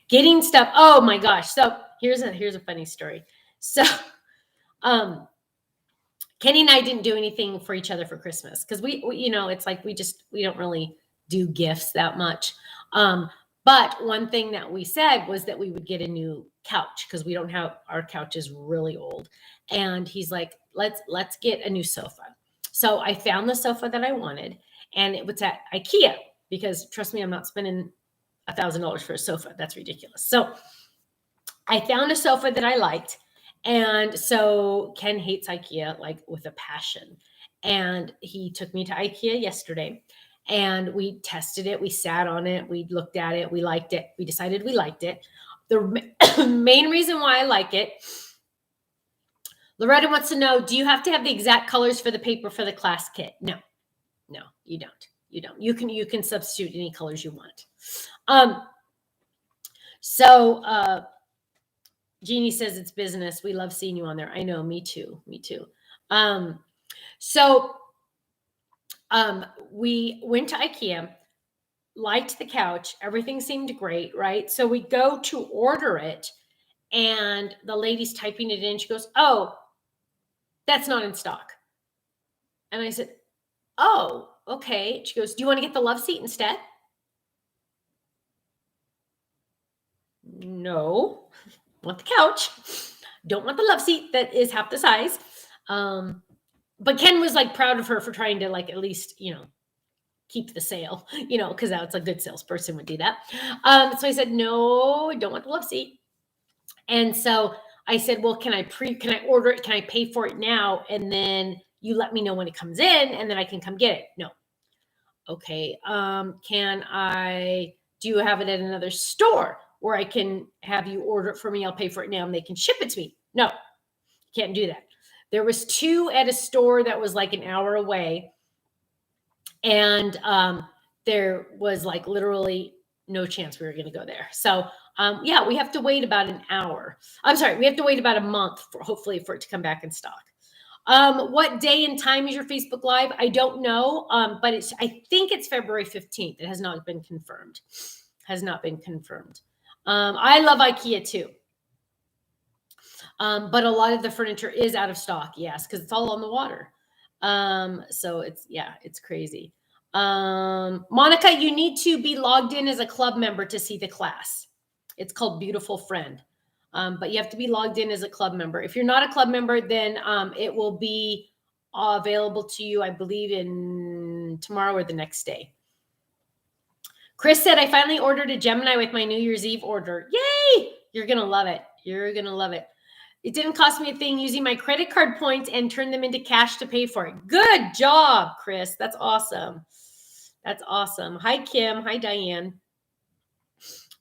Getting stuff. Oh my gosh. So here's a funny story. So, Kenny and I didn't do anything for each other for Christmas, because we it's like we don't really do gifts that much. But one thing that we said was that we would get a new couch, because our couch is really old. And he's like, let's get a new sofa. So I found the sofa that I wanted, and it was at IKEA, because trust me, I'm not spending $1,000 for a sofa. That's ridiculous. So I found a sofa that I liked. And so Ken hates IKEA, like with a passion. And he took me to IKEA yesterday, and we tested it. We sat on it. We looked at it. We liked it. We decided we liked it. The main reason why I like it, Loretta wants to know, do you have to have the exact colors for the paper for the class kit? No, you don't. You can substitute any colors you want. Jeannie says it's business. We love seeing you on there. I know, me too. We went to IKEA, liked the couch. Everything seemed great, right? So we go to order it, and the lady's typing it in. She goes, oh, that's not in stock. And I said, oh, okay. She goes, do you want to get the love seat instead? No. Want the couch, don't want the love seat that is half the size. But Ken was like proud of her for trying to, like, at least, keep the sale, because that's a good salesperson would do that. So I said, no, I don't want the love seat. And so I said, well, can I order it? Can I pay for it now? And then you let me know when it comes in and then I can come get it. No. Okay. Do you have it at another store where I can have you order it for me? I'll pay for it now and they can ship it to me. No, can't do that. There was 2 at a store that was like an hour away. And there was like literally no chance we were going to go there. So we have to wait about an hour. I'm sorry, we have to wait about a month hopefully for it to come back in stock. What day and time is your Facebook Live? I don't know, but I think it's February 15th. It has not been confirmed. I love IKEA too. But a lot of the furniture is out of stock. Yes, because it's all on the water. So it's crazy. Monica, you need to be logged in as a club member to see the class. It's called Beautiful Friend. But you have to be logged in as a club member. If you're not a club member, then it will be available to you, I believe, in tomorrow or the next day. Chris said, I finally ordered a Gemini with my New Year's Eve order. Yay! You're going to love it. It didn't cost me a thing, using my credit card points and turn them into cash to pay for it. Good job, Chris. That's awesome. Hi, Kim. Hi, Diane.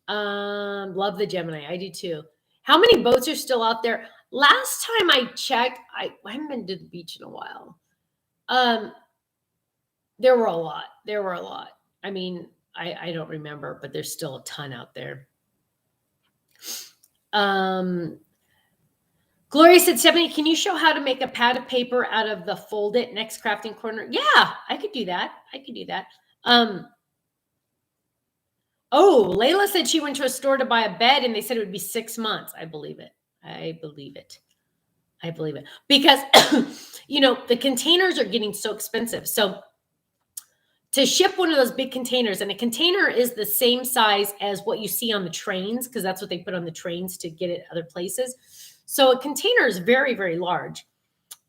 Love the Gemini. I do too. How many boats are still out there? Last time I checked, I haven't been to the beach in a while. There were a lot. I mean, I don't remember, but there's still a ton out there. Gloria said, Stephanie, can you show how to make a pad of paper out of the fold it next crafting corner? Yeah, I could do that. Layla said she went to a store to buy a bed and they said it would be 6 months. I believe it. Because, the containers are getting so expensive. So to ship one of those big containers, and a container is the same size as what you see on the trains, because that's what they put on the trains to get it other places. So a container is very, very large.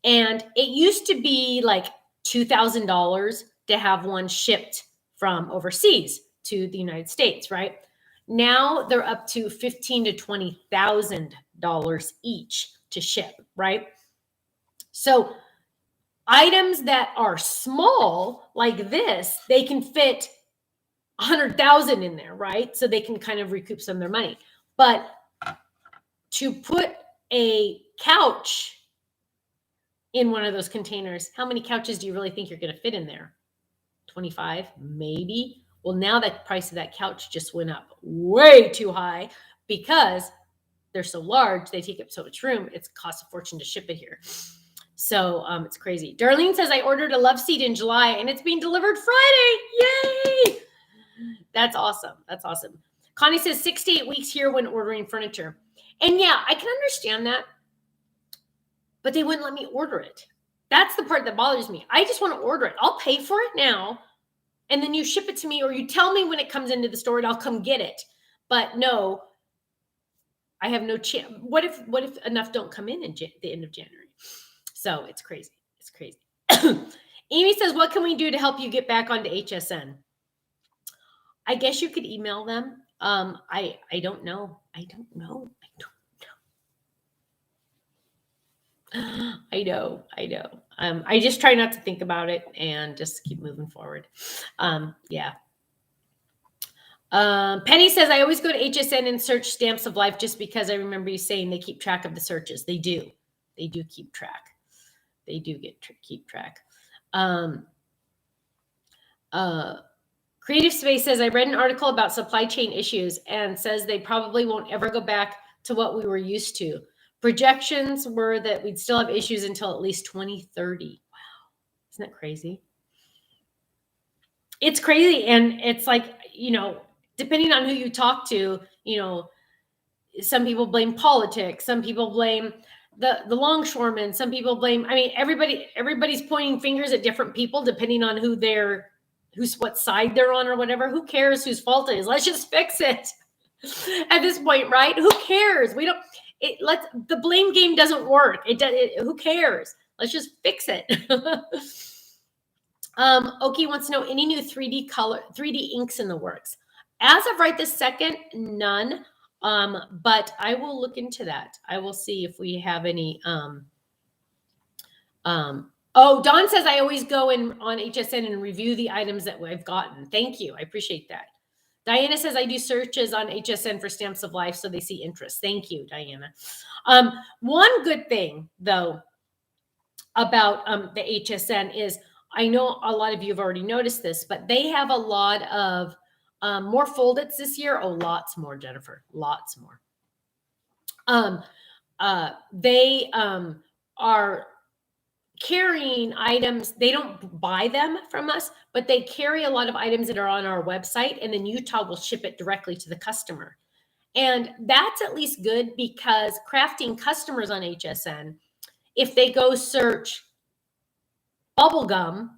And it used to be like $2,000 to have one shipped from overseas to the United States, right? Now they're up to $15,000 to $20,000 each to ship, right? So items that are small like this, they can fit 100,000 in there, right? So they can kind of recoup some of their money. But to put a couch in one of those containers, how many couches do you really think you're going to fit in there? 25, maybe. Well, now the price of that couch just went up way too high because they're so large, they take up so much room. It's cost a fortune to ship it here. So it's crazy. Darlene says, I ordered a love seat in July and it's being delivered Friday. Yay! That's awesome. Connie says 6 to 8 weeks here when ordering furniture. And yeah, I can understand that, but they wouldn't let me order it. That's the part that bothers me. I just want to order it. I'll pay for it now, and then you ship it to me, or you tell me when it comes into the store and I'll come get it. But no, I have no chance. What if enough don't come in the end of January? So it's crazy. Amy says, what can we do to help you get back onto HSN? I guess you could email them. I don't know. I know. I just try not to think about it and just keep moving forward. Yeah. Penny says, I always go to HSN and search Stamps of Life just because I remember you saying they keep track of the searches. They do keep track. Keep track. Creative Space says, I read an article about supply chain issues and says they probably won't ever go back to what we were used to. Projections were that we'd still have issues until at least 2030. Wow. Isn't that crazy? It's crazy. And it's like, depending on who you talk to, some people blame politics. Some people blame the longshoremen. Some people blame, everybody's pointing fingers at different people depending on what side they're on or whatever. Who cares whose fault it is? Let's just fix it at this point, right? Who cares? The blame game doesn't work. Who cares? Let's just fix it. Oki wants to know any new 3D inks in the works. As of right this second, none. But I will look into that. I will see if we have any. Oh, Dawn says I always go in on HSN and review the items that I've gotten. Thank you. I appreciate that. Diana says I do searches on HSN for stamps of life so they see interest. Thank you, Diana. One good thing though about the HSN is I know a lot of you have already noticed this, but they have a lot of more fold-its this year. Oh, lots more, Jennifer. Lots more. They are carrying items. They don't buy them from us, but they carry a lot of items that are on our website, and then Utah will ship it directly to the customer. And that's at least good because crafting customers on HSN, if they go search bubblegum,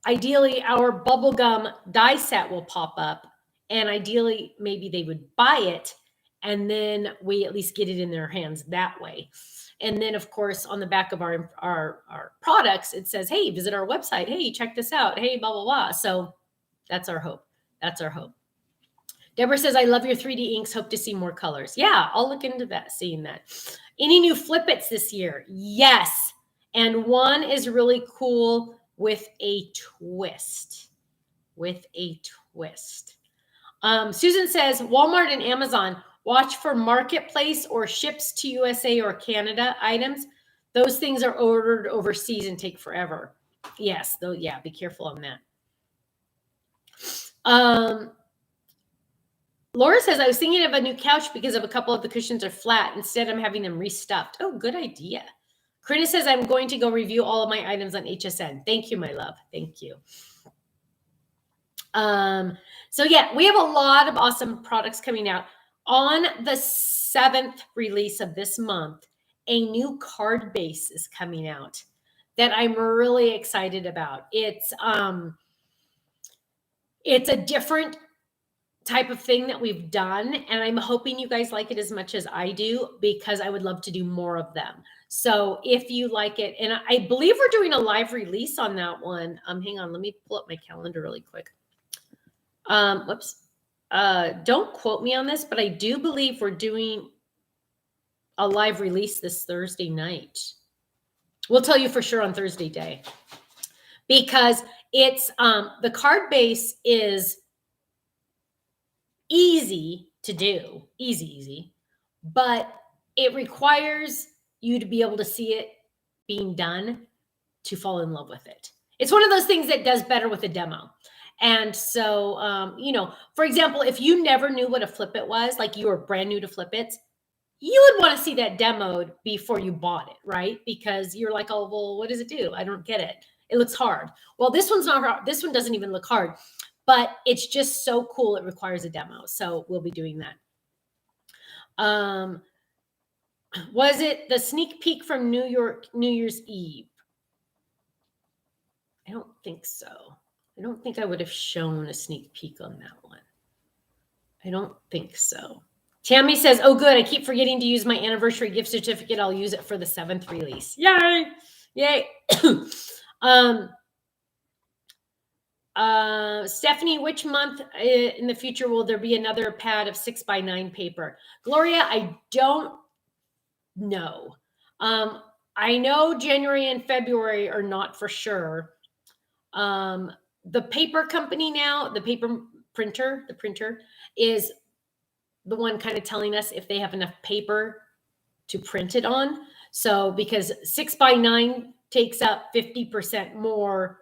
ideally our bubblegum die set will pop up, and ideally maybe they would buy it, and then we at least get it in their hands that way. And then of course on the back of our products it says, hey, visit our website, hey, check this out, hey, blah blah blah. So that's our hope. That's our hope. Deborah says I love your 3D inks, hope to see more colors. Yeah, I'll look into that, seeing that. Any new flip-its this year? Yes. And one is really cool with a twist. With a twist. Susan says, Walmart and Amazon, watch for marketplace or ships to USA or Canada items. Those things are ordered overseas and take forever. Yes, though, yeah, be careful on that. Laura says, I was thinking of a new couch because of a couple of the cushions are flat. Instead, I'm having them restuffed. Oh, good idea. Karina says, I'm going to go review all of my items on HSN. Thank you, my love. Thank you. So yeah, we have a lot of awesome products coming out. On the 7th release of this month, a new card base is coming out that I'm really excited about. It's a different type of thing that we've done, and I'm hoping you guys like it as much as I do, because I would love to do more of them. So if you like it, and I believe we're doing a live release on that one. Hang on, let me pull up my calendar really quick. Whoops. Don't quote me on this, but I do believe we're doing a live release this Thursday night. We'll tell you for sure on Thursday day, because it's the card base is easy to do, easy, but it requires you to be able to see it being done to fall in love with it. It's one of those things that does better with a demo. And so, you know, for example, if you never knew what a flip-it was, like you were brand new to flip-its, you would want to see that demoed before you bought it, right? Because you're like, oh, well, what does it do? I don't get it. It looks hard. Well, this one's not hard. This one doesn't even look hard, but it's just so cool. It requires a demo. So we'll be doing that. Was it the sneak peek from New Year's Eve? I don't think so. I don't think I would have shown a sneak peek on that one. I don't think so. Tammy says, oh, good. I keep forgetting to use my anniversary gift certificate. I'll use it for the 7th release. Yay. Yay. Stephanie, which month in the future will there be another pad of 6x9 paper? Gloria, I don't know. I know January and February are not for sure. The paper company now, the printer is the one kind of telling us if they have enough paper to print it on. So because 6x9 takes up 50% more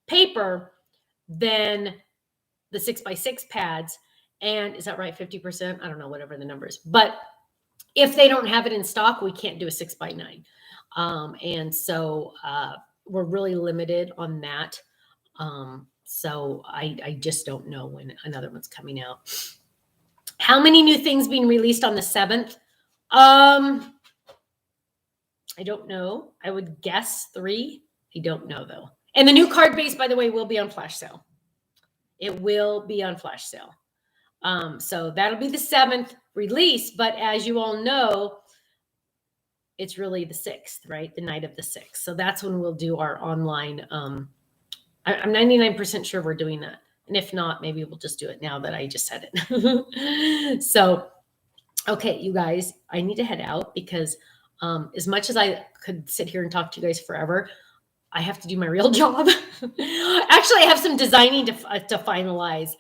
paper than the 6x6 pads. And is that right? 50%? I don't know, whatever the number is. But if they don't have it in stock, we can't do a 6x9. And so we're really limited on that. So I just don't know when another one's coming out. How many new things being released on the 7th? I don't know. I would guess 3. I don't know though. And the new card base, by the way, will be on flash sale. It will be on flash sale. So that'll be the 7th release. But as you all know, it's really the 6th, right? The night of the 6th. So that's when we'll do our online I'm 99% sure we're doing that. And if not, maybe we'll just do it now that I just said it. So, okay, you guys, I need to head out because as much as I could sit here and talk to you guys forever, I have to do my real job. Actually, I have some designing to finalize.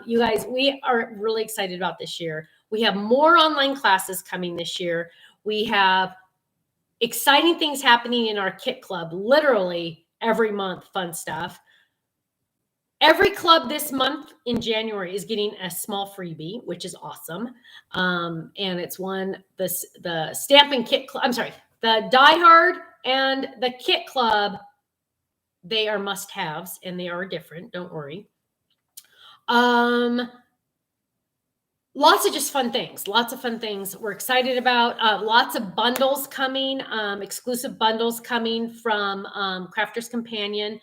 You guys, we are really excited about this year. We have more online classes coming this year. We have exciting things happening in our kit club, literally every month, fun stuff. Every club this month in January is getting a small freebie, which is awesome. And it's the Stampin' Kit Club. I'm sorry, the Die Hard and the Kit Club. They are must-haves, and they are different. Don't worry. Lots of just fun things. Lots of fun things we're excited about. Lots of bundles coming, exclusive bundles coming from Crafter's Companion.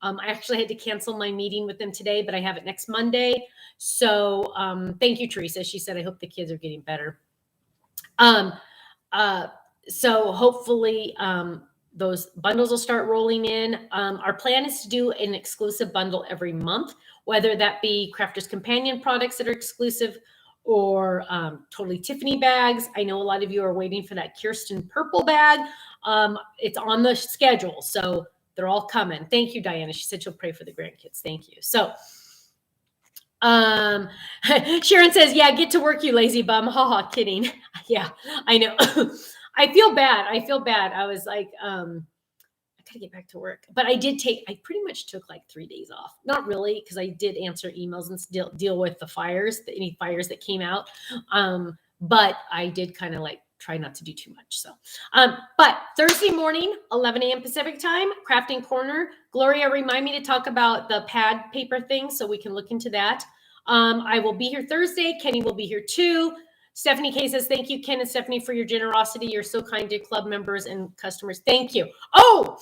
I actually had to cancel my meeting with them today, but I have it next Monday. So thank you, Teresa. She said, I hope the kids are getting better. So hopefully those bundles will start rolling in. Our plan is to do an exclusive bundle every month, whether that be Crafter's Companion products that are exclusive or Totally Tiffany bags. I know a lot of you are waiting for that Kirsten purple bag. It's on the schedule, so they're all coming. Thank you, Diana. She said she'll pray for the grandkids. Thank you. So Sharon says, yeah, get to work, you lazy bum. Haha, kidding. Yeah, I know. I feel bad. I was like, I gotta get back to work. But I pretty much took like 3 days off. Not really, because I did answer emails and deal with the fires, any fires that came out. But I did kind of like try not to do too much. So, but Thursday morning, 11 a.m. Pacific time, Crafting Corner. Gloria, remind me to talk about the pad paper thing so we can look into that. I will be here Thursday. Kenny will be here too. Stephanie K says, thank you, Ken and Stephanie, for your generosity. You're so kind to club members and customers. Thank you. Oh,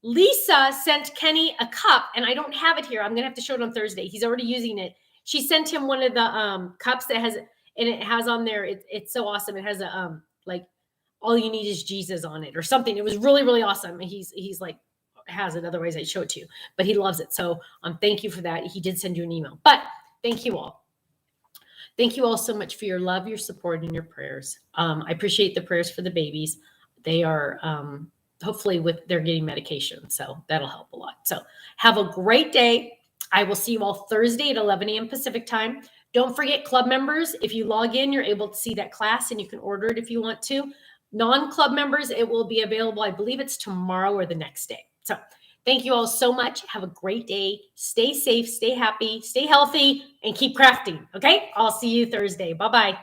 Lisa sent Kenny a cup, and I don't have it here. I'm going to have to show it on Thursday. He's already using it. She sent him one of the cups that has, and it has on there, it's so awesome. It has a, like, all you need is Jesus on it or something. It was really, really awesome. He's like, has it. Otherwise I'd show it to you, but he loves it. So thank you for that. He did send you an email, but thank you all. Thank you all so much for your love, your support, and your prayers. I appreciate the prayers for the babies. They are, hopefully they're getting medication. So that'll help a lot. So have a great day. I will see you all Thursday at 11 a.m. Pacific time. Don't forget, club members, if you log in, you're able to see that class and you can order it if you want to. Non-club members, it will be available. I believe it's tomorrow or the next day. So thank you all so much. Have a great day. Stay safe, stay happy, stay healthy, and keep crafting. Okay? I'll see you Thursday. Bye-bye.